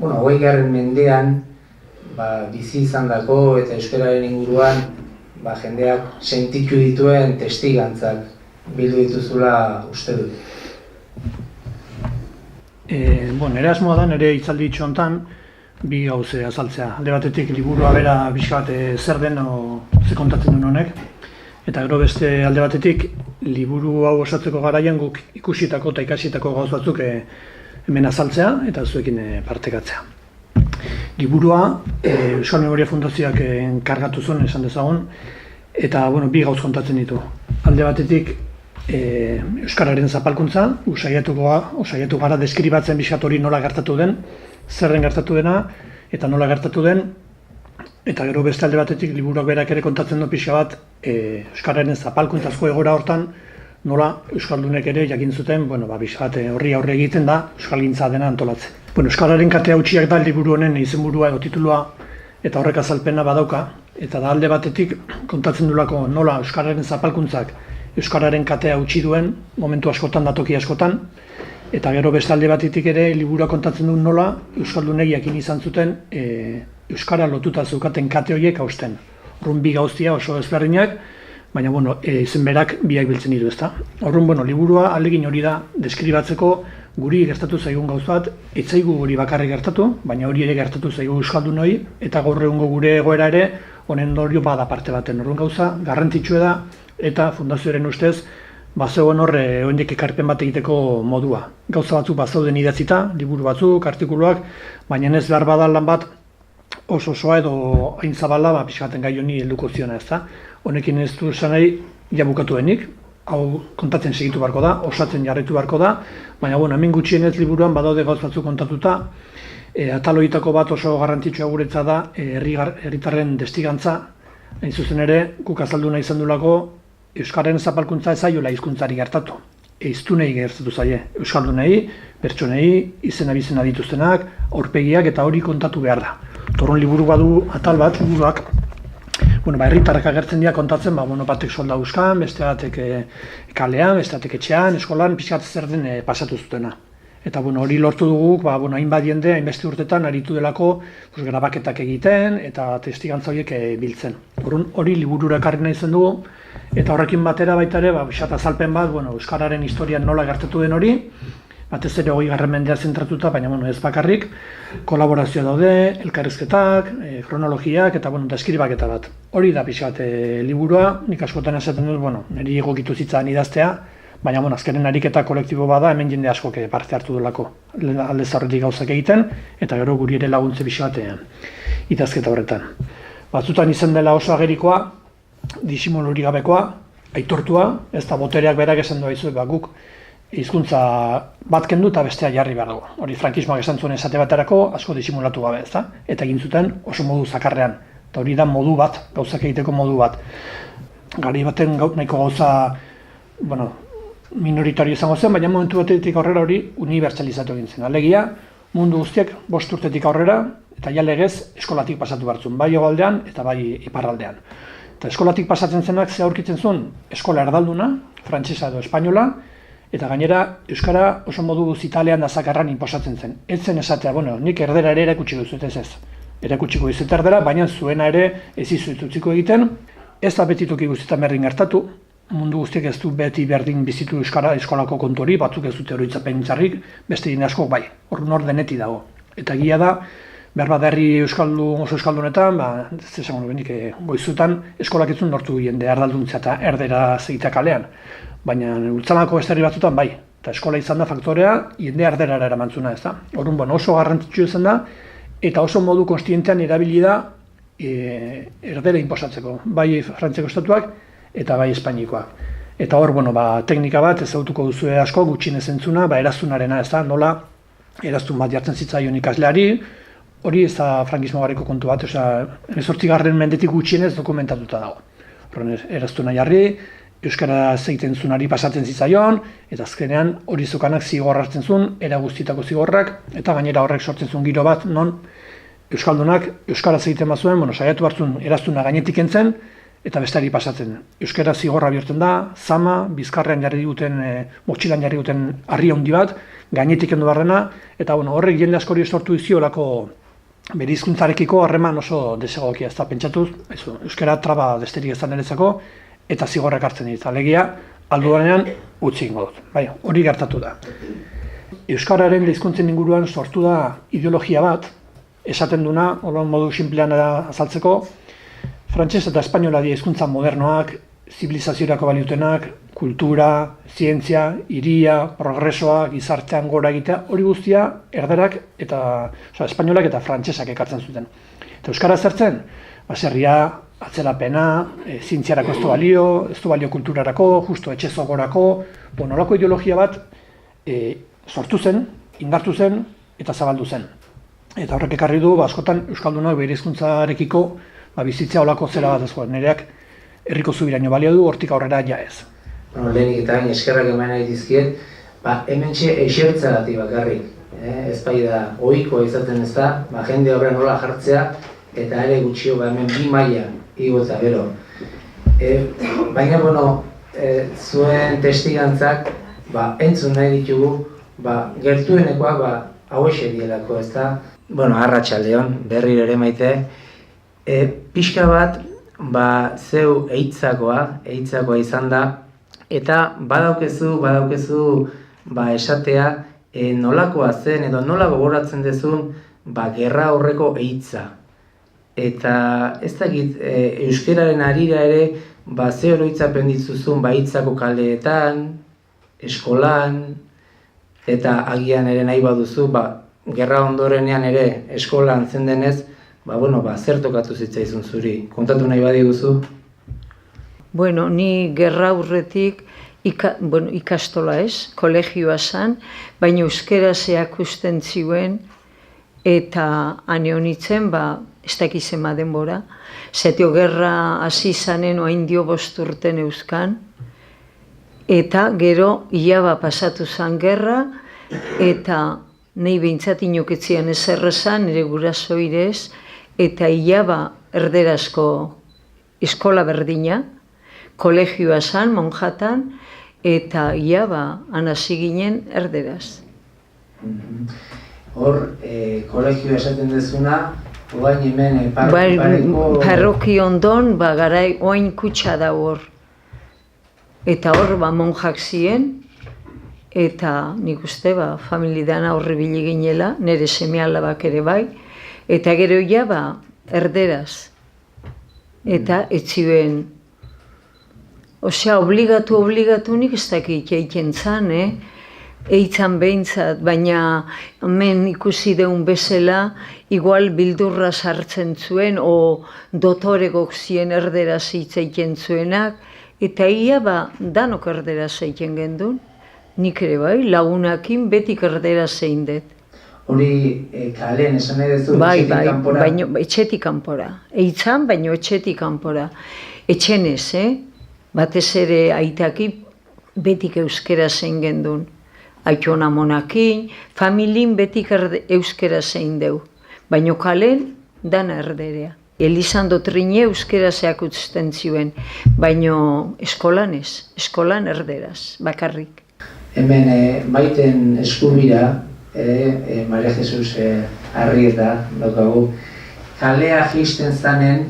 20. mendean bizi izandako eta euskararen inguruan jendeak sentitu dituen testigantzak bildu dituzula uste dut. Nire asmoa da, nire hitzaldi honetan bi gauze azaltzea. Alde batetik liburua bera pixka bat zer den o ze kontatzen duen honek. Eta gero beste alde batetik liburu hau osatzeko garaian guk ikusitako eta ikasitako gauz batzuk hemen azaltzea eta zuekin partekatzea. Liburua Euskal Memoria Fundazioak enkargatu zuen esan dezagun eta bi gauz kontatzen ditu. Alde batetik euskararen zapalkuntza, saiatu gara deskribatzen pixkat hori nola gertatu den, zerren gertatu dena eta nola gertatu den, eta gero beste alde batetik liburuak berak ere kontatzen du pixka bat euskararen zapalkuntzazko egoera hortan nola euskaldunek ere jakin zuten, pixka bat horri aurre egiten da euskalgintza dena antolatzen. Euskararen katea utxiak da liburu honen izenburua edo titulua eta horrek azalpena badauka, eta da alde batetik kontatzen duelako nola euskararen zapalkuntzak euskararen katea utzi duen momentu askotan da toki askotan, eta gero beste alde batetik ere liburua kontatzen duen nola euskaldunek jakin izan zuten euskara lotuta zeukaten kate horiek hausten. Horren bi gauztia oso ezberdinak, baina izen berak biak biltzen ditu, ezta. Horren liburua ahalegin hori da deskribatzeko guri gertatu zaigun gauz bat, ez zaigu hori bakarrik gertatu, baina hori ere gertatu zaigu euskaldunoi, eta gaur egungo gure egoera ere honen ondorio bada parte baten. Horren gauza garrantzitsua da, eta fundazioaren ustez bazegoen horre oraindik ekarpen bat egiteko modua. Gauza batzuk bazauden idatzita, liburu batzuk, artikuluak, baina ez behar bada lan bat oso osoa edo hain zabala pixkaten gai honi helduko ziona, ezta. Honekin ez du esan nahi ja bukatu denik, hau kontatzen segitu beharko da, osatzen jarraitu beharko da, baina hemen gutxienez liburuan badaude gauz batzuk kontatuta. Atal horietako bat oso garrantzitsua guretza da herritarren testigantza, hain zuzen ere guk azaldu nahi izan duelako euskararen zapalkuntza ez zaiola hizkuntzari gertatu. Hiztunei gertatu zaie, euskaldunei, pertsonei, izena dituztenak, aurpegiak eta hori kontatu behar da. Torron liburu badu atal bat, liburuak, herritarrak agertzen dira kontatzen, batek solda euskan, beste batek kalean, beste batek etxean, eskolan, pixkat zer den pasatu zutena. Eta hori lortu dugu, hainbat jende, hainbeste urtetan aritu delako grabaketak egiten eta testigantza horiek biltzen. Hori liburura ekarri nahi zen dugu, eta horrekin batera baita ere, pixat azalpen bat, euskararen historian nola gertatu den hori, batez ere 20. mendea zentratuta, baina ez bakarrik, kolaborazioa daude, elkarrizketak, kronologiak eta deskribaketa bat. Hori da pixat liburua, nik askotan esaten dut, niri egokitu zitzan idaztea, baina azkenen ariketa kolektibo bada hemen jende askok parte hartu delako alde zaurretik gauzak egiten, eta gero guri ere laguntze pixat idazketa horretan. Batzutan izan dela oso agerikoa, disimulurik gabekoa, aitortua, ez da botereak berak esan doa izuek guk hizkuntza bat kendu eta bestea jarri behar dugu. Hori frankismoak esan zuen esate baterako asko disimulatu gabe, ez da? Eta egin zuten oso modu zakarrean. Eta hori da modu bat, gauzak egiteko modu bat. Gari baten nahiko gauza, minoritario izango zen, baina momentu batetik aurrera hori unibertsalizatu egin zen. Alegia, mundu guztiak 5 urtetik aurrera, eta ja legez eskolatik pasatu hartzun, bai hegoaldean eta bai iparraldean. Eta eskolatik pasatzen zenak ze aurkitzen zuen eskola erdalduna, frantsesa edo espainola, eta gainera euskara oso modu zitalean da zakarran inposatzen zen. Ez zen esatea, nik erdera ere erakutsi duzut ez. Erakutsiko dizut erdera, baina zuena ere ez izuet utziko egiten, ez da beti toki guztietan berdin gertatu, mundu guztiek ez du beti berdin bizitu euskara eskolako kontu hori, batzuk ez dute oroitzapen txarrik, beste jende askok bai, hor deneti dago. Eta egia da, behar bat herri oso euskaldunetan, ez esango benik goizutan, eskolak ez zuen lortu jende erdalduntzea eta erdera zeitea kalean. Baina ultzanako beste herri batzutan bai, eta eskola izan da faktorea, jende erderara eramantzuna ez da. Orduan, oso garrantzitsu izan da, eta oso modu konstientean erabili da erdera inposatzeko, bai Frantziako estatuak eta bai Espainikoak. Eta hor, teknika bat ezagutuko duzue asko, gutxienez entzuna, eraztunarena ez da, nola eraztun bat jartzen zitzaion ikasleari, hori ez da frankismo garriko kontu bat, 18. mendetik gutxienez dokumentatuta dago. Eraztuna jarri, euskara zeiten zunari pasatzen zitzaion, eta azkenean hori zukanak zigor hartzen zuen, era guztietako zigorrak, eta gainera horrek sortzen zuen giro bat, non euskaldunak euskara zeiten bazuen, saiatu hartzun eraztuna gainetik entzen, eta besteari pasatzen. Euskara zigorra bihurtzen da, zama, bizkarrean jarri duten, motxilan jarri duten harri handi bat, gainetik kendu barrena, eta horrek jende askori sortu iziolako bere hizkuntzarekiko harreman oso desegokia, ez da pentsatuz, euskara traba besterik ez da niretzako, eta zigorrak hartzen dit. Alegia, alduanean utzi ingo dut. Bai, hori gertatu da. Euskararen hizkuntzen inguruan sortu da ideologia bat, esaten duna, modu sinplean azaltzeko, frantses eta espainola dira hizkuntza modernoak, zibilizaziorako baliutenak, kultura, zientzia, hiria, progresoa, gizartean gora egitea, hori guztia erdarak eta espainolak eta frantsesak ekartzen zuten. Eta euskara zertzen? Baserria, atzerapena, zientziarako ez du balio kulturarako, justo etxezogorako, nolako ideologia bat sortu zen, indartu zen eta zabaldu zen. Eta horrek ekarri du, askotan euskaldunak bere hizkuntzarekiko bizitzea olako zera bat ezkoa. Nireak herriko zubiraino balio du, hortik aurrera ja ez. Lehenik eta eskerrak eman nahi dizkiet, hementxe esertzagatik bakarrik. Ez bai da, ohikoa izaten ez da, jende horren nola jartzea, eta ere gutxio hemen 2 maila igo eta gero. Baina, zuen testigantzak entzun nahi ditugu, gertuenekoak hauexe dielako, ez da? Arratsaldeon, berriro ere Maite. Pixka bat, zeu eitzakoa izan da, eta badaukezu esatea nolakoa zen edo nola gogoratzen dezun gerra horreko eitza. Eta ez dakit euskararen harira ere ze oroitzapen dituzun eitzako kaleetan, eskolan, eta agian ere nahi baduzu, gerra ondorenean ere eskolan zen denez, zer tokatu zitzaizun zuri? Kontatu nahi badiguzu? Ni gerra aurretik ikastola ez, kolegioa zen, baina euskaraz erakusten zuen, eta ane honitzen, ez dakizema denbora, zetio gerra hasi zanen oain dio 5 urten euskan, eta gero hilaba pasatu zen gerra, eta nahi behintzat inoketzian ezerrezan, nire guraso irez, eta hilaba erderazko eskola berdina, kolegioa zen, monjatan, eta hilaba anasi ginen erderaz. Hor, kolegioa esaten dezuna, oain hemen pareko... Parroki ondon, garai oain kutsa da hor. Eta hor, monjak ziren, eta nik uste, familidana horri bili ginela, nire seme-alabak ere bai, eta gero erderaz. Eta etzibeen, obligatu nik ez dakit eiken zan, eitzan behintzat, baina hemen ikusi deun bezala, igual bildurra sartzen zuen, o dotoregok zien erderaz hitz eiken zuenak, eta danok erderaz eiken gendun. Nik ere bai, lagunakin betik erderaz zein dut. Hori kalen esan nahi dezu, etxetik kanpora? Baina etxetik kanpora. Eitzan, baina etxetik kanpora. Etxenez, batez ere aitaki betik euskera zein gendun. Aitona monakin, familin betik euskera zein deu. Baina kalen, dana erderea. Elizando Trine euskera zeakutzen zuen, baina eskolan ez, eskolan erderaz, bakarrik. Hemen Maiten eskubira, Maria Jesus Arrieta daukagu, kalea jaisten zanen,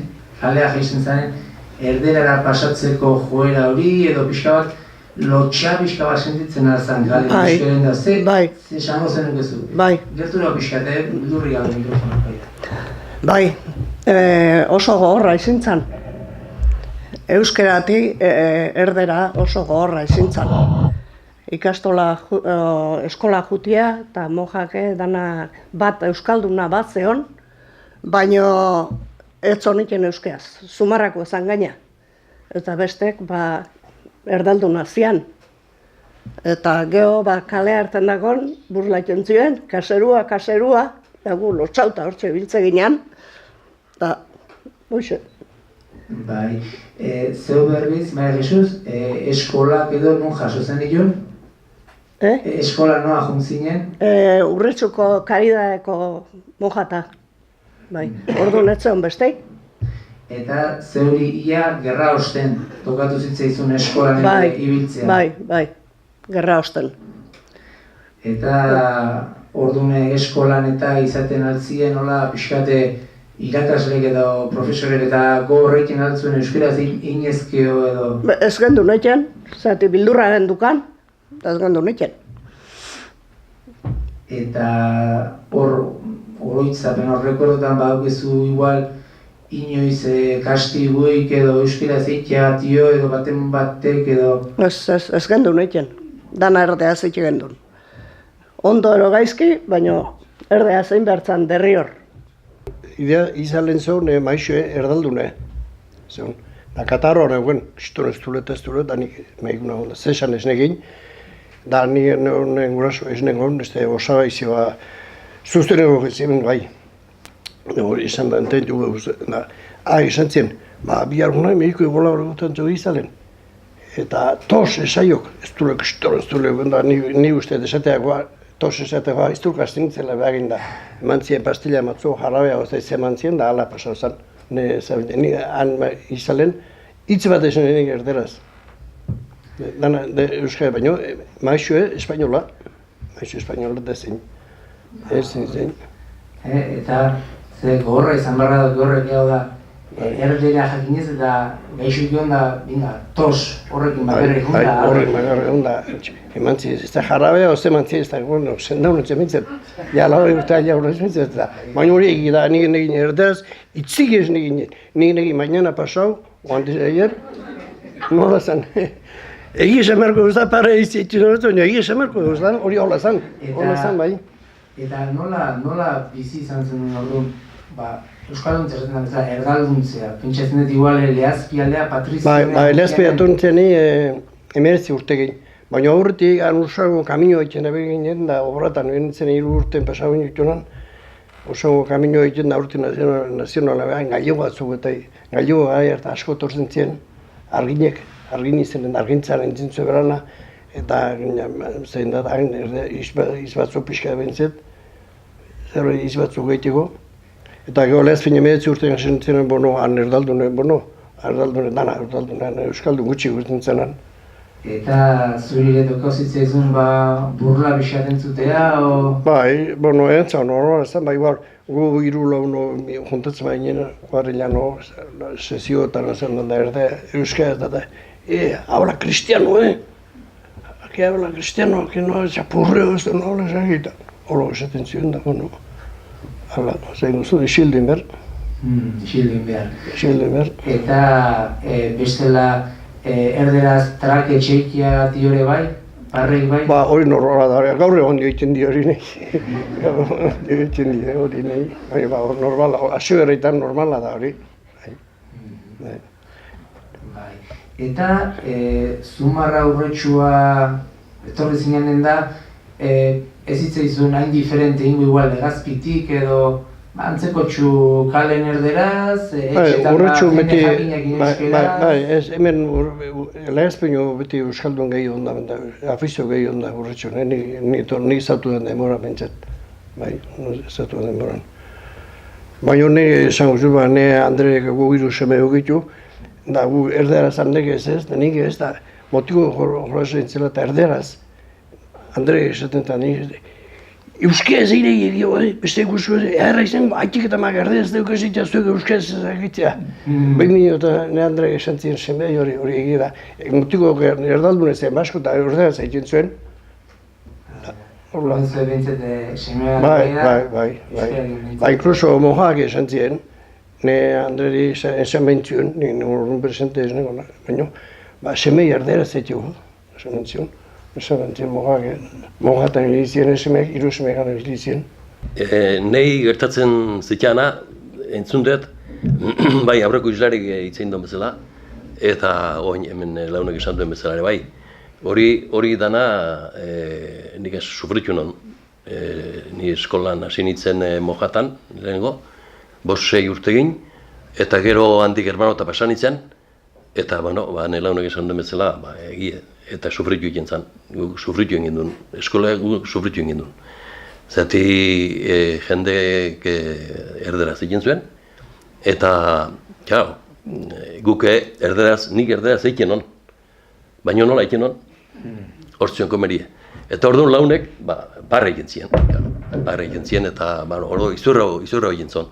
erderara pasatzeko joera hori edo pixka bat, lotxa pixka bat sentitzen arzan gale euskaren da, ze esango zen nukezu? Gertura pixka, bildurri gabe mikrofonak baita. Oso gogorra izin zan. Euskeratik erdera oso gogorra izin zan. Ikastola, eskola jutia eta mojak dana bat euskalduna bat zeon, baino ez zoniken euskeaz, zumarrako ezan gaina. Eta bestek erdalduna zian. Eta geho kale hartzen dagoen, burlaiten zuen, kaserua, eta gu lotxauta hortxe biltze ginean, eta hoxe. Zeu berriz, Maria Jesus, eskolak edo nun jaso zen ditun? Eskola noa juntzinen? Urretxuko Karidaeko mojata. Ordu netzen besteik. eta zeuri ia gerra osten tokatu zitzaizun eskolan ibiltzea. Bai, gerra osten. Eta ordune eskolan eta izaten altzien, nola, pixkate irakaslek edo profesorek eta gogorrekin altzuen euskaraz inezkeo edo... Ez gendu neken, zati bildurra gendukan, ez gendu neken. Eta oroitzapen horrekordotan badukezu igual inoiz kastiguik edo euskaraz eitea tio edo baten batek edo... Ez gendu neken, dana erdea zeite gendun. Ondo ero gaizki, baina erdea zein behartzan derri hor. Idea izalen zeun maixo erdaldune. Zeun, da katarro horreuen, kiston ez dulet, da nik mehikuna honda, zesan ez negin. Da nik honen guraso ez nengon, ez da osaba izioa zuzteneko gezimen gai. Hori izan da ententu da, izan zien, bihar honai mehiko egola horregutan zeu izalen. Eta tos esaiok, ez dule kiston ez dule, ni uste desateakoa, tos esateakoa ez duk astintzela behagin da. Eman zien pastilla matzu jarabea gozaiz eman zien da ala pasau zan. Ni han izalen, hitz bat esan enik erderaz. Dana euskara baino, maixoe espainola, da zein. Ez zein. Eta ze gogorra izan barra dut horrek hau da, erdera jakinez eta gaixo ikion da, tos horrekin bakarrik junda. Horrekin bakarrik junda, eman ziz, ez da jarabea, oze eman ziz, ez da, bueno, zendaun ez emintzen. Ja, lau urtea jaur ez emintzen, ez da. Baina hori egin da, nik egin erderaz, itzik ez egin. Nik egin mañana pasau, guantiz ayer, nola zan. Egi esan merko duzan, para izitzen hori, baina egi esan merko duzan, hori hola zan, bai. Eta nola bizi izan zen orduan, Euskalduntza esaten da bezala, erdalduntzea, pentsatzen dut igual Lehazpialdea, Patrizio... Lehazpialdea ni 19 urte egin. Baina aurretik, usago kamino egiten da beginen da, obratan, nintzen 3 urten pasau nitunan, usago kamino egiten da urte nazionala behan, gallego batzuk eta gallego gai eta asko torzen zien, argin izenen, argintzaren zintzu berana, eta zein da, izbatzu pixka bentzet, zer izbatzu gehiteko. Eta gero lehazpina 19 urtean zentzen, han erdaldune, dana erdaldune, euskaldun gutxi guztien zenan. Eta zurire tokauzitzaizun burla bisaten zutea, o...? Bai, entzan, horrela zen, igual, gu hiru launo juntatzen bainen, guarrilan, sesioetan zen da erde, euskaz da, habla cristiano, que habla cristiano, que no es apurreo, esto no habla sagita. Holo esaten zion da, hala, zein duzu, Schildenberg. Schildenberg. Eta bestela erderaz trake txeikia diore bai? Parrek bai? Hori normala da, gaur egon dioiten di hori nahi. Dioiten di hori nahi. Normala, asio erreitan normala da hori. Eta Zumarra aurretxua etorri zinanen da, ez hitzaizun hain diferente ingo igual Legazpitik edo antzekotxu kalen erderaz, etxetan jende jakinak ineskeraz. Ez, hemen Legazpino beti euskaldun gehi onda, afizio gehi onda urretxu, ni zatu den demora bentzat. Bai, zatu den demoran. Baina nire esango zu, ne Andreek gu hiru seme egitu, da gu erderaz handek ez, da nik ez, da motiko jolasen zela eta erderaz. Andre esaten eta nik, euskaz iregi edio, beste ikustu, erra izango, haitik eta magerde ez duk ezitea zuek euskaz ezagitea. Behin nio eta ne Andre esan ziren zenbei hori egira. Motiko erdaldun ez basko eta erderaz egiten zuen. Horren zuen bintzete semea Bai, inkluso mojaak esan ziren, ne Andreri esan behintzuen, nire horren presente ez negona, baina semei erderaz egiteko, esan bentzion. Esan bentzion mojatan hilizien, esemek, irusemekan hilizien. Nei gertatzen zitana, entzun dut, bai, aurreko islarik hitzein duen bezala, eta oin hemen launek esan duen bezala ere bai. Hori dana nik ez sufritu non. Ni eskolan hasi nintzen mojatan, lehenengo, 5-6 urtegin, eta gero handik hermanota pasan nintzen, eta ne launek esan duen bezala, egie. Eta sufritu egin zen, sufritu egin duen, eskola sufritu egin duen. Zati jendeek erderaz egin zuen, eta Claro, guk nik erderaz eiken non, baina nola eiken non, hortzion komerie. Eta orduan launek, barra egin zien, eta orduan izurra egin zon.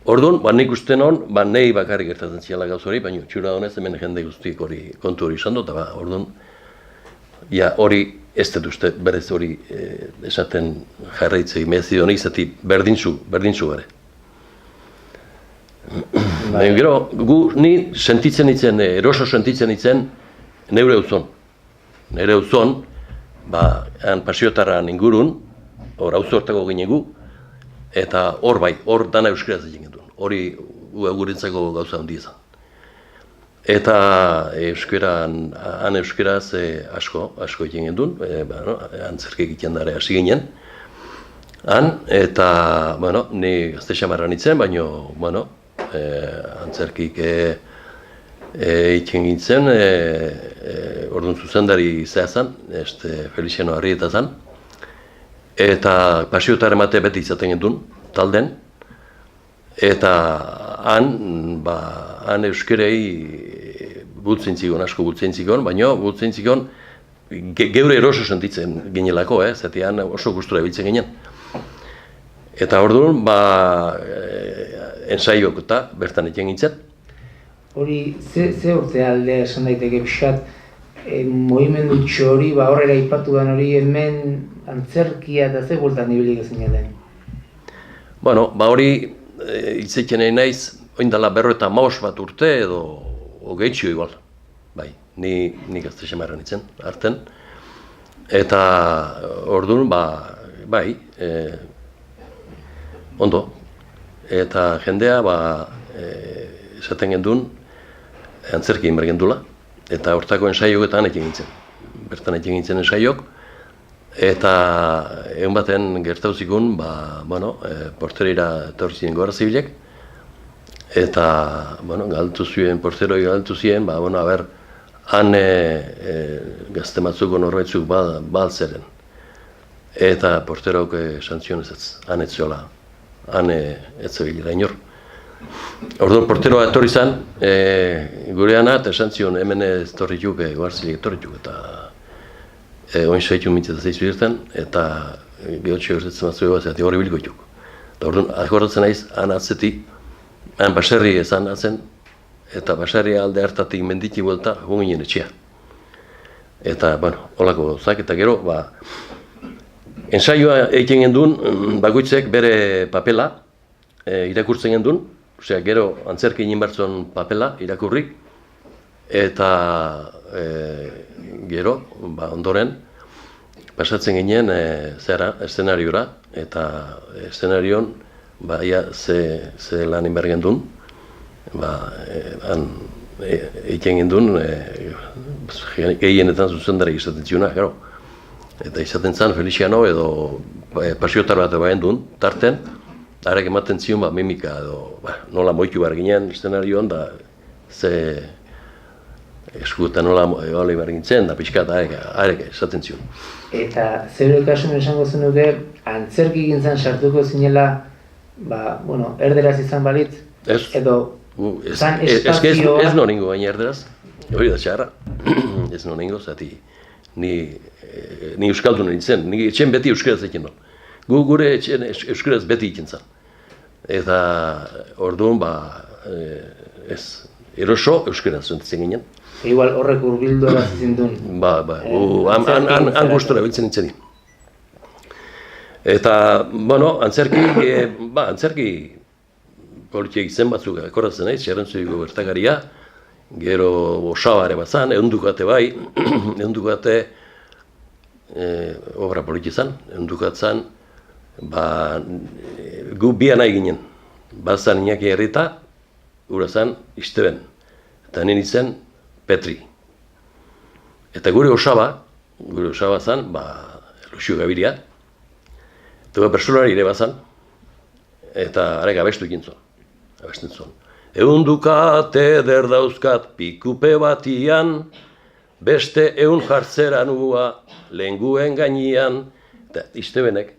Orduan, nik uste non, nahi bakarrik gertatzen ziala gauz hori, baina txura honez hemen jende guztiek hori kontu hori izan dut, eta orduan, hori ez dut uste, berez hori esaten jarraitzei mezi honik zati berdintzu bare. Baina gero, ni sentitzen itzen, eroso sentitzen itzen, neure uzon. Nire uzon, pasiotarran ingurun, hor auzo hortako ginegu, eta hor dana euskaraz egin genuen. Hori gurentzako gauza handi izan. Eta euskaraz asko egin genuen, antzerkik egiten dara hasi ginen. Eta, ni gazte xamarra nintzen, baina, antzerkik egiten gintzen, orduan zuzendari zehazan, Feliciano Arrieta zan, eta pasiotar emate beti izaten gendun, talden, eta han euskerei asko bultzen zigon, baina bultzen zigon geure eroso sentitzen ginelako, zati han oso gustura biltzen ginen. Eta orduan, ensaiok eta bertan egin gintzen. Hori, ze urte alde esan daiteke pixat, movimendu txori, horrela ipatu den hori hemen antzerkia eta ze bultan nibilik ezin den? Bueno, hori itzeken nahi naiz, oindala 55 bat urte edo gehitxio igual. Bai, ni gazte xamarra nintzen, harten. Eta orduan, bai, ondo. Eta jendea, esaten gendun, antzerki inber gendula, eta hortako ensaioketan egin gintzen. Bertan egin gintzen ensaiok, eta egun baten gertauzikun, porterira etorri ziren gora zibilek, eta, galtu zuen, porteroi galtu ziren, han gazte batzuko norbaitzuk baltzeren. Eta porterok santzionez ez, han etzola, han etzoila inor. Orduan porteroa etorri zan, gureana, eta esan zion hemen ez torri juk, goarzilik etorri juk, eta oin saitu mintzeta zeizu irten, eta gehotxe gertetzen batzu egoa zehati horri biliko juk. Eta orduan, akordatzen naiz, han atzeti, han baserri ezan atzen, eta baserri alde hartatik mendiki buelta, gunginen etxea. Eta, holako zak, eta gero, ensaioa egiten gendun, bakoitzek bere papela irakurtzen gendun, gero antzerki egin bertzon papela irakurri, eta gero, ondoren, pasatzen ginen eszenariora, eta eszenarion, ze lan inber gendun, egiten gendun, gehienetan zuzendari izaten ziuna, gero. Eta izaten zan Feliciano edo pasiotar bat baien duen, tarten, harek ematen zion mimika edo nola moitu behar ginen eszenarioan, da ze eskuta nola behar gintzen, da pixka eta harek esaten zion. Eta zeure kasun esango zenuke, antzerki gintzen sartuko zinela, erderaz izan balitz, edo zan espazioa... Ez norengo baina erderaz, hori da txarra, ez norengo, zati ni euskaldun nintzen, ni etxen beti euskaraz egin non. Gure etxen euskaraz beti egin zen. Eta orduan, eroso euskaraz zentzen ginen. Igual horrek urbildu erazizin duen. Han gustora biltzen nintzen. Eta, antzerki politiek izen batzuk akordatzen naiz, Xerrentzuiko bertakaria, gero osabare bat zan, ehundukate bai, ehundukate obra politi zan, ehundukatzen, gu bia nahi ginen. Bat zan Iñaki Herrita, gura zan Isteben, eta nien izen Petri. Eta gure osaba zan, Luxio Gabiria, eta bersolari ere bat zan, eta arek abestu egin zuen, abesten zuen. Ehundukate derdauzkat pikupe batian, beste ehun jartzera nua lehenguen gainean, eta Istebenek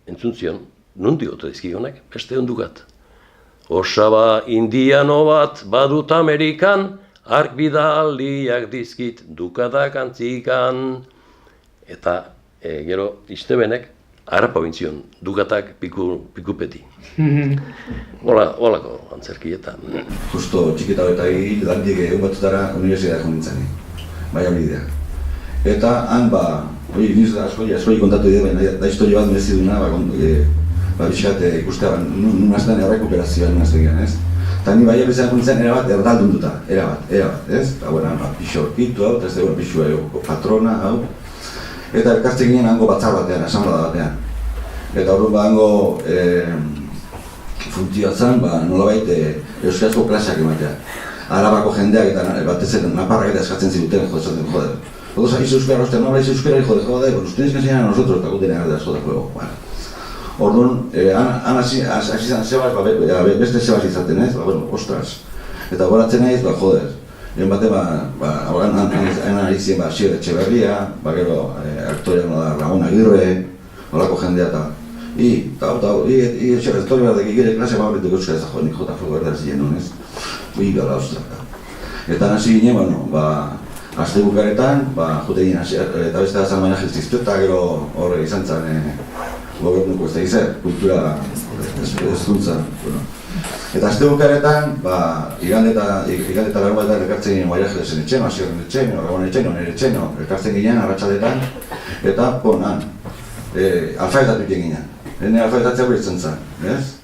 entzun zion, nundi ote dizki honek, beste ehundukat. Osaba indiano bat badut Amerikan, ark bidaliak dizkit dukadak antzikan. Eta gero iztebenek harrapa bintzion dukatak pikupeti. Olako antzerki eta... Justo txikita betagi landik egun batutara universitatea jo nintzen. Bai idea. Eta han niz askoli kontatu dira, baina da historia bat merezi duna, bizkat ikustea, nun azten errekuperazioa nun azten ez? Eta ni bai abizan nintzen erabat erdaldunduta, erabat, ez? Eta pixo orkitu hau, eta ez da pixo patrona hau. Eta elkartzen ginen hango batzar batean, asamblada batean. Eta hori hango funtzioa zen, nolabait euskarazko klaseak ematea. Arabako jendeak eta batez ere naparrak eta eskatzen ziduten, joder. Todos aquí se euskara, usted no habláis euskara, hijo de joder, pues ustedes que enseñan a nosotros, eta guten egar de asko da juego. Orduan, han hasi zan Sebas, beste Sebas izaten ez, ostras. Eta goratzen naiz, joder. Lehen bate, han ari ziren Asier Etxeberria, gero aktorea da Ramon Agirre, olako jendea eta etorri behar dekik ere klase horretik euskara ez nik jota fuego erdar ziren honez. Gala, ostras. Eta hasi ginen, aste bukaretan, jote ginen eta beste da zan baina jiltziztu eta gero horre izan zen gobernuko ez da izan, kultura ezkuntza. Eta aste bukaretan, igande eta largoetan elkartzen ginen Guaiajelesen etxeno, Asierren etxeno, Ramon etxeno, nire etxeno, elkartzen ginen arratsaldetan eta alfabetatu ginen. Hene alfabetatzea beritzen zen, ez?